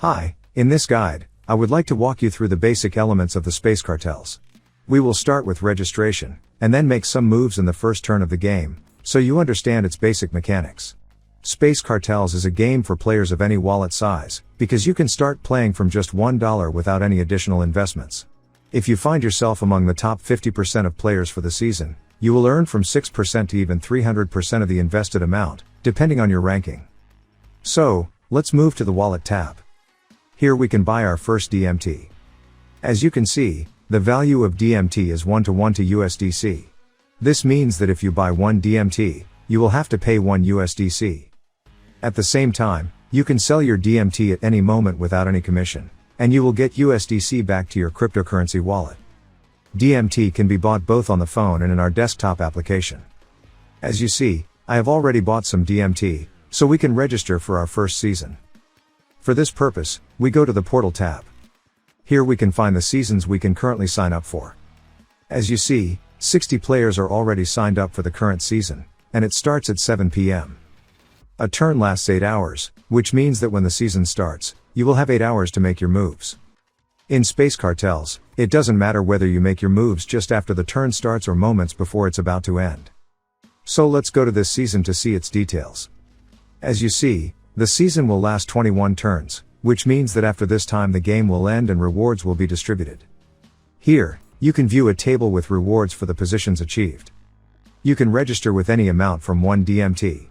Hi, in this guide, I would like to walk you through the basic elements of the Space Cartels. We will start with registration, and then make some moves in the first turn of the game, so you understand its basic mechanics. Space Cartels is a game for players of any wallet size, because you can start playing from just $1 without any additional investments. If you find yourself among the top 50% of players for the season, you will earn from 6% to even 300% of the invested amount, depending on your ranking. So, let's move to the Wallet tab. Here we can buy our first DMT. As you can see, the value of DMT is 1:1 to USDC. This means that if you buy 1 DMT, you will have to pay 1 USDC. At the same time, you can sell your DMT at any moment without any commission, and you will get USDC back to your cryptocurrency wallet. DMT can be bought both on the phone and in our desktop application. As you see, I have already bought some DMT, so we can register for our first season. For this purpose, we go to the Portal tab. Here we can find the seasons we can currently sign up for. As you see, 60 players are already signed up for the current season, and it starts at 7 p.m. A turn lasts 8 hours, which means that when the season starts, you will have 8 hours to make your moves. In Space Cartels, it doesn't matter whether you make your moves just after the turn starts or moments before it's about to end. So let's go to this season to see its details. As you see, the season will last 21 turns, which means that after this time the game will end and rewards will be distributed. Here, you can view a table with rewards for the positions achieved. You can register with any amount from 1 DMT.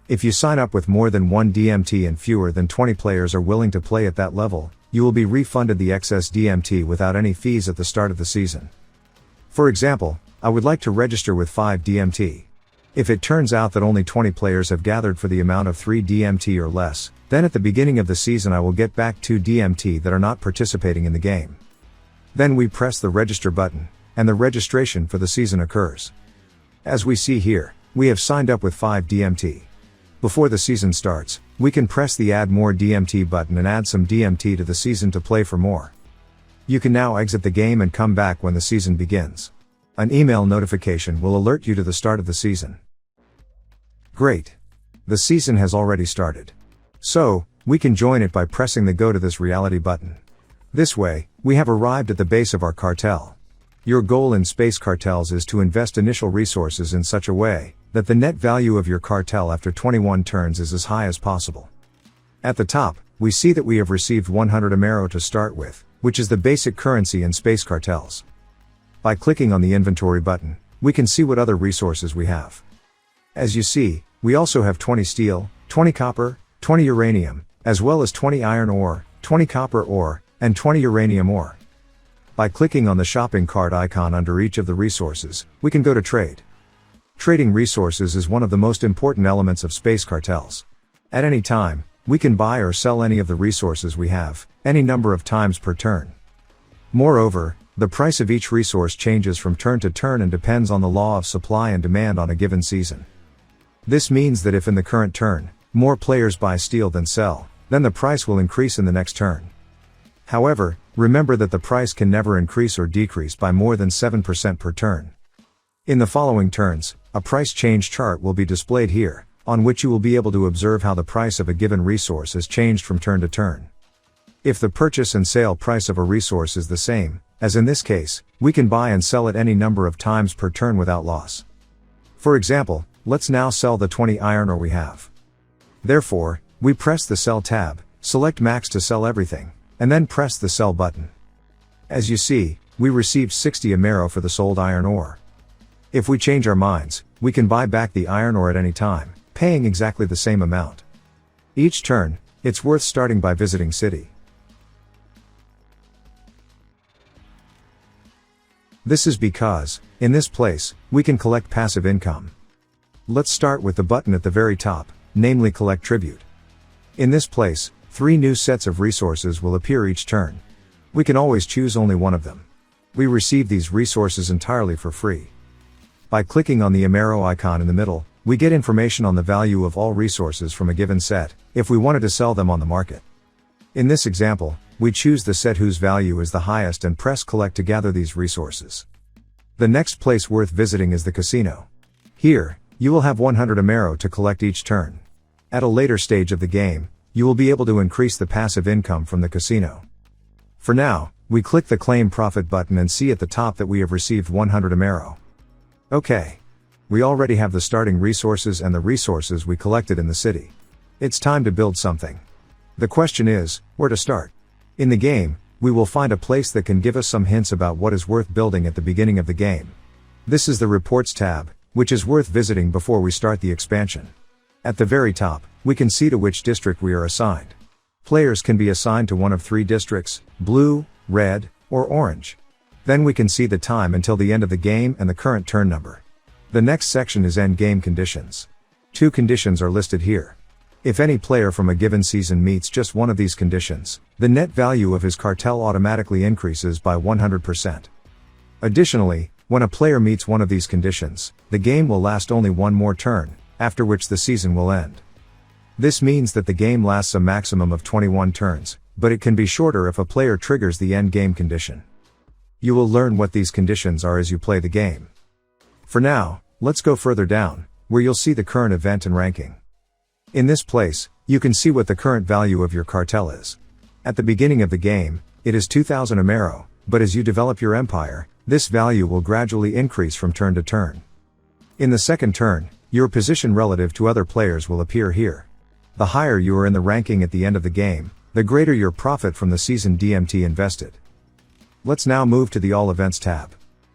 If you sign up with more than 1 DMT and fewer than 20 players are willing to play at that level, you will be refunded the excess DMT without any fees at the start of the season. For example, I would like to register with 5 DMT. If it turns out that only 20 players have gathered for the amount of 3 DMT or less, then at the beginning of the season I will get back 2 DMT that are not participating in the game. Then we press the register button, and the registration for the season occurs. As we see here, we have signed up with 5 DMT. Before the season starts, we can press the Add More DMT button and add some DMT to the season to play for more. You can now exit the game and come back when the season begins. An email notification will alert you to the start of the season. Great! The season has already started. So, we can join it by pressing the Go to this reality button. This way, we have arrived at the base of our cartel. Your goal in Space Cartels is to invest initial resources in such a way that the net value of your cartel after 21 turns is as high as possible. At the top, we see that we have received 100 Amero to start with, which is the basic currency in Space Cartels. By clicking on the inventory button, we can see what other resources we have. As you see, we also have 20 steel, 20 copper, 20 uranium, as well as 20 iron ore, 20 copper ore, and 20 uranium ore. By clicking on the shopping cart icon under each of the resources, we can go to trade. Trading resources is one of the most important elements of Space Cartels. At any time, we can buy or sell any of the resources we have, any number of times per turn. Moreover, the price of each resource changes from turn to turn and depends on the law of supply and demand on a given season. This means that if in the current turn, more players buy steel than sell, then the price will increase in the next turn. However, remember that the price can never increase or decrease by more than 7% per turn. In the following turns, a price change chart will be displayed here, on which you will be able to observe how the price of a given resource has changed from turn to turn. If the purchase and sale price of a resource is the same, as in this case, we can buy and sell it any number of times per turn without loss. For example, let's now sell the 20 iron ore we have. Therefore, we press the Sell tab, select Max to sell everything, and then press the Sell button. As you see, we received 60 Amero for the sold iron ore. If we change our minds, we can buy back the iron ore at any time, paying exactly the same amount. Each turn, it's worth starting by visiting City. This is because, in this place, we can collect passive income. Let's start with the button at the very top, namely Collect Tribute. In this place, 3 new sets of resources will appear each turn. We can always choose only one of them. We receive these resources entirely for free. By clicking on the Amero icon in the middle, we get information on the value of all resources from a given set, if we wanted to sell them on the market. In this example, we choose the set whose value is the highest and press Collect to gather these resources. The next place worth visiting is the casino. Here, you will have 100 Amero to collect each turn. At a later stage of the game, you will be able to increase the passive income from the casino. For now, we click the Claim Profit button and see at the top that we have received 100 Amero. Okay. We already have the starting resources and the resources we collected in the city. It's time to build something. The question is, where to start? In the game, we will find a place that can give us some hints about what is worth building at the beginning of the game. This is the Reports tab, which is worth visiting before we start the expansion. At the very top, we can see to which district we are assigned. Players can be assigned to one of 3 districts: blue, red, or orange. Then we can see the time until the end of the game and the current turn number. The next section is end game conditions. 2 conditions are listed here. If any player from a given season meets just one of these conditions, the net value of his cartel automatically increases by 100%. Additionally, when a player meets one of these conditions, the game will last only one more turn, after which the season will end. This means that the game lasts a maximum of 21 turns, but it can be shorter if a player triggers the end game condition. You will learn what these conditions are as you play the game. For now, let's go further down, where you'll see the current event and ranking. In this place, you can see what the current value of your cartel is. At the beginning of the game, it is 2000 Amero, but as you develop your empire, this value will gradually increase from turn to turn. In the second turn, your position relative to other players will appear here. The higher you are in the ranking at the end of the game, the greater your profit from the season DMT invested. Let's now move to the All Events tab.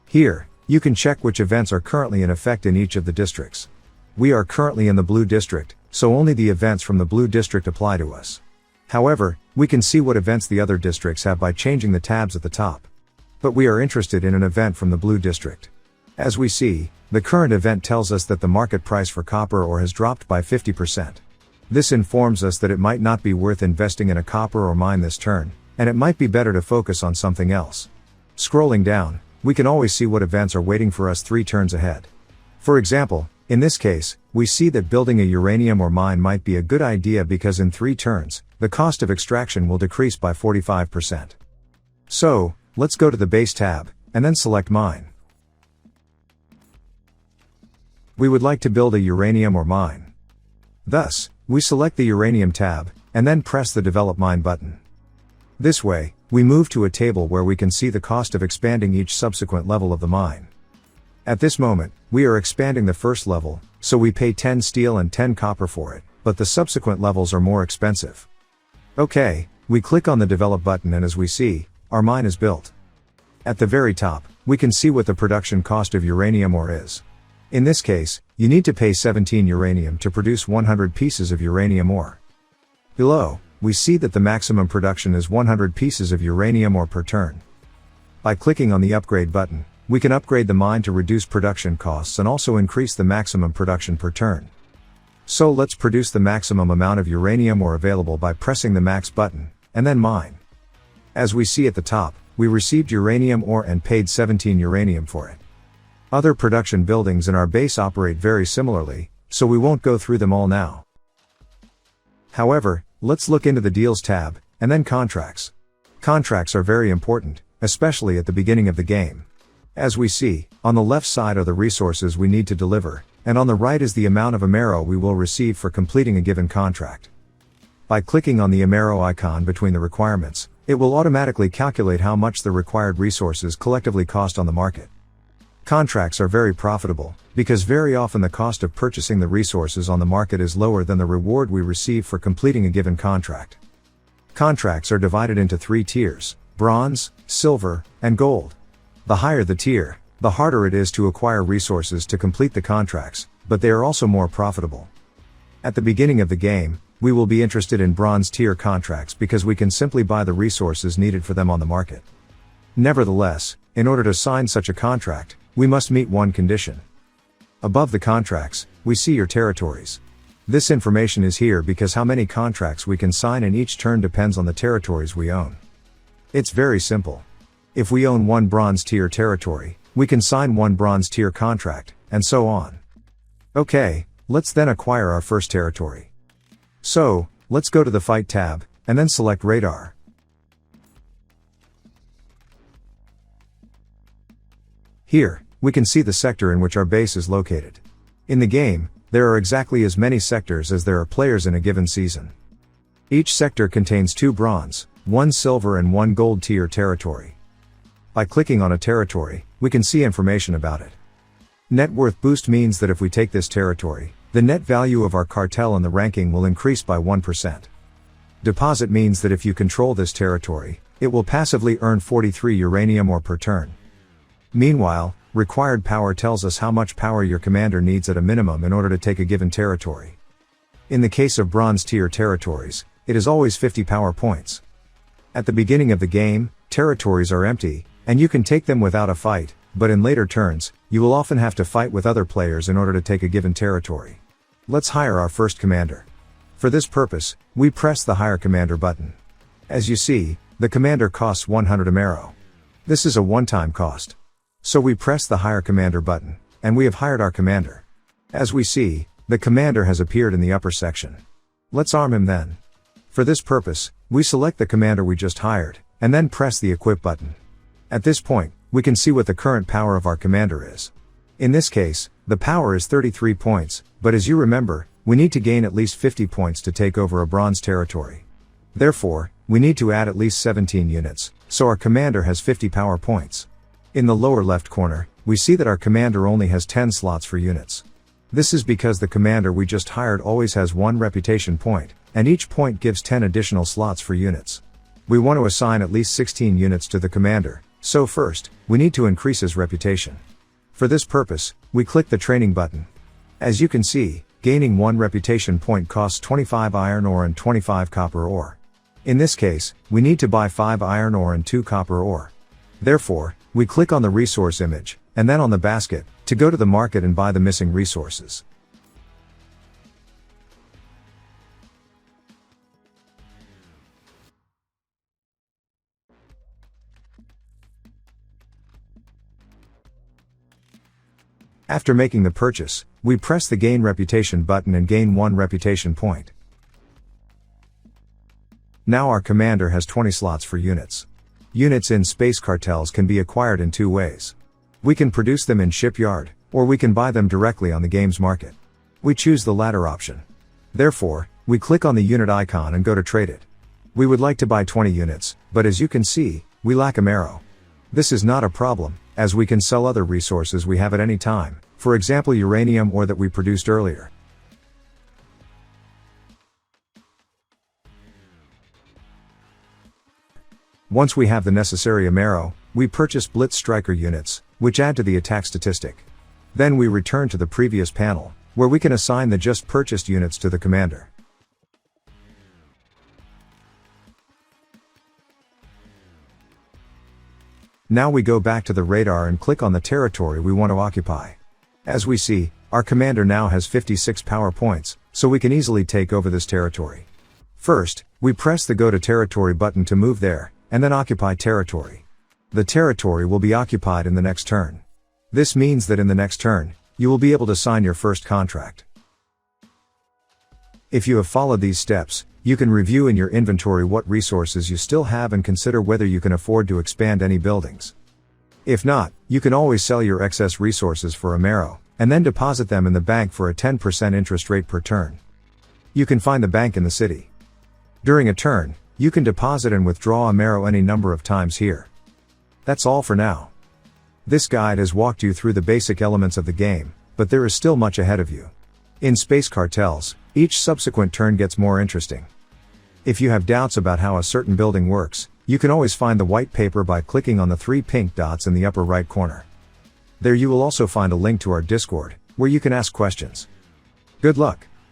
Here, you can check which events are currently in effect in each of the districts. We are currently in the blue district, so only the events from the blue district apply to us. However, we can see what events the other districts have by changing the tabs at the top. But we are interested in an event from the blue district. As we see, the current event tells us that the market price for copper ore has dropped by 50%. This informs us that it might not be worth investing in a copper ore mine this turn, and it might be better to focus on something else. Scrolling down, we can always see what events are waiting for us 3 turns ahead. For example, in this case, we see that building a uranium ore mine might be a good idea because in 3 turns, the cost of extraction will decrease by 45%. So, let's go to the Base tab, and then select Mine. We would like to build a uranium ore mine. Thus, we select the Uranium tab, and then press the Develop Mine button. This way, we move to a table where we can see the cost of expanding each subsequent level of the mine. At this moment, we are expanding the first level, so we pay 10 steel and 10 copper for it, but the subsequent levels are more expensive. Okay, we click on the Develop button and as we see, our mine is built. At the very top, we can see what the production cost of uranium ore is. In this case, you need to pay 17 uranium to produce 100 pieces of uranium ore. Below, we see that the maximum production is 100 pieces of uranium ore per turn. By clicking on the Upgrade button, we can upgrade the mine to reduce production costs and also increase the maximum production per turn. So let's produce the maximum amount of uranium ore available by pressing the Max button, and then mine. As we see at the top, we received uranium ore and paid 17 uranium for it. Other production buildings in our base operate very similarly, so we won't go through them all now. However, let's look into the Deals tab, and then Contracts. Contracts are very important, especially at the beginning of the game. As we see, on the left side are the resources we need to deliver, and on the right is the amount of Amero we will receive for completing a given contract. By clicking on the Amero icon between the requirements, it will automatically calculate how much the required resources collectively cost on the market. Contracts are very profitable, because very often the cost of purchasing the resources on the market is lower than the reward we receive for completing a given contract. Contracts are divided into 3 tiers: bronze, silver, and gold. The higher the tier, the harder it is to acquire resources to complete the contracts, but they are also more profitable. At the beginning of the game, we will be interested in bronze tier contracts because we can simply buy the resources needed for them on the market. Nevertheless, in order to sign such a contract, we must meet one condition. Above the contracts, we see your territories. This information is here because how many contracts we can sign in each turn depends on the territories we own. It's very simple. If we own 1 bronze tier territory, we can sign 1 bronze tier contract, and so on. Okay, let's then acquire our first territory. So, let's go to the Fight tab, and then select Radar. Here, we can see the sector in which our base is located. In the game, there are exactly as many sectors as there are players in a given season. Each sector contains 2 bronze, 1 silver and 1 gold tier territory. By clicking on a territory, we can see information about it. Net worth boost means that if we take this territory, the net value of our cartel in the ranking will increase by 1%. Deposit means that if you control this territory, it will passively earn 43 uranium ore per turn. Meanwhile, required power tells us how much power your commander needs at a minimum in order to take a given territory. In the case of bronze tier territories, it is always 50 power points. At the beginning of the game, territories are empty, and you can take them without a fight, but in later turns, you will often have to fight with other players in order to take a given territory. Let's hire our first commander. For this purpose, we press the Hire Commander button. As you see, the commander costs 100 Amero. This is a one-time cost. So we press the Hire Commander button, and we have hired our commander. As we see, the commander has appeared in the upper section. Let's arm him then. For this purpose, we select the commander we just hired, and then press the Equip button. At this point, we can see what the current power of our commander is. In this case, the power is 33 points, but as you remember, we need to gain at least 50 points to take over a bronze territory. Therefore, we need to add at least 17 units, so our commander has 50 power points. In the lower left corner, we see that our commander only has 10 slots for units. This is because the commander we just hired always has 1 reputation point, and each point gives 10 additional slots for units. We want to assign at least 16 units to the commander, so first, we need to increase his reputation. For this purpose, we click the training button. As you can see, gaining 1 reputation point costs 25 iron ore and 25 copper ore. In this case, we need to buy 5 iron ore and 2 copper ore. Therefore, we click on the resource image, and then on the basket, to go to the market and buy the missing resources. After making the purchase, we press the Gain Reputation button and gain 1 reputation point. Now our commander has 20 slots for units. Units in Space Cartels can be acquired in 2 ways. We can produce them in shipyard, or we can buy them directly on the game's market. We choose the latter option. Therefore, we click on the unit icon and go to trade it. We would like to buy 20 units, but as you can see, we lack Amero. This is not a problem, as we can sell other resources we have at any time, for example uranium ore that we produced earlier. Once we have the necessary Amero, we purchase Blitz Striker units, which add to the attack statistic. Then we return to the previous panel, where we can assign the just purchased units to the commander. Now we go back to the radar and click on the territory we want to occupy. As we see, our commander now has 56 power points, so we can easily take over this territory. First, we press the Go to Territory button to move there, and then occupy territory. The territory will be occupied in the next turn. This means that in the next turn, you will be able to sign your first contract. If you have followed these steps, you can review in your inventory what resources you still have and consider whether you can afford to expand any buildings. If not, you can always sell your excess resources for Amero, and then deposit them in the bank for a 10% interest rate per turn. You can find the bank in the city. During a turn, you can deposit and withdraw Amero any number of times here. That's all for now. This guide has walked you through the basic elements of the game, but there is still much ahead of you. In Space Cartels, each subsequent turn gets more interesting. If you have doubts about how a certain building works, you can always find the white paper by clicking on the 3 pink dots in the upper right corner. There you will also find a link to our Discord, where you can ask questions. Good luck!